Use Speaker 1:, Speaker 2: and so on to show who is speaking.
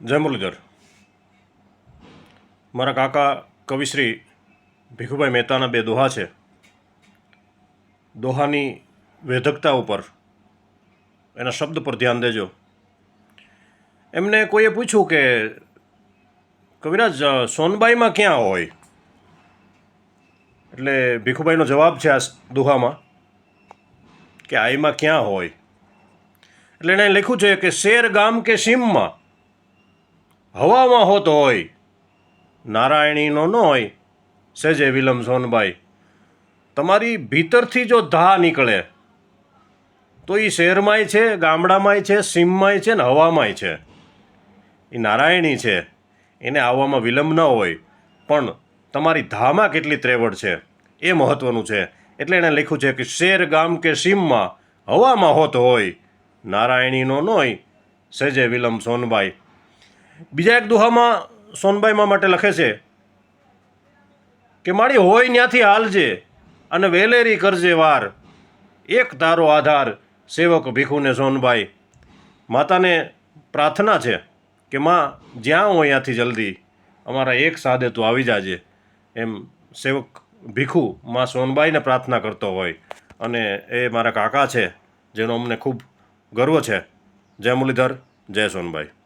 Speaker 1: જય મુરલીધર. મારા કાકા કવિશ્રી ભીખુભાઈ મહેતાના બે દોહા છે. દોહાની વેધકતા ઉપર, એના શબ્દ પર ધ્યાન દેજો. એમને કોઈએ પૂછ્યું કે કવિરાજ સોનબાઈમાં ક્યાં હોય? એટલે ભીખુભાઈનો જવાબ છે આ દોહામાં કે આઈમાં ક્યાં હોય. એટલે એણે લખ્યું છે કે શેર ગામ કે સીમમાં હવામાં હોત હોય, નારાયણીનો ન હોય સેજે વિલમ સોનબાઈ. તમારી ભીતરથી જો ધા નીકળે તો એ શહેરમાંય છે, ગામડામાંય છે, સીમમાંય છે ને હવામાંય છે. એ નારાયણી છે, એને આવવામાં વિલંબ ન હોય, પણ તમારી ધામાં કેટલી ત્રેવડ છે એ મહત્ત્વનું છે. એટલે એણે લખ્યું છે કે શેર ગામ કે સીમમાં હવામાં હોત હોય, નારાયણીનો ન હોય સેજે વિલમ સોનબાઈ. બીજા એક દુહામાં સોનબાઈમાં માટે લખે છે કે મારી હોય ત્યાંથી હાલજે અને વેલેરી કરજે વાર, એક તારો આધાર સેવક ભીખુને સોનબાઈ. માતાને પ્રાર્થના છે કે માં જ્યાં હોય ત્યાંથી જલ્દી અમારા એક સાદે તું આવી જાજે. એમ સેવક ભીખુ માં સોનબાઈને પ્રાર્થના કરતો હોય. અને એ મારા કાકા છે જેનો અમને ખૂબ ગર્વ છે. જય મુરલીધર, જય સોનબાઈ.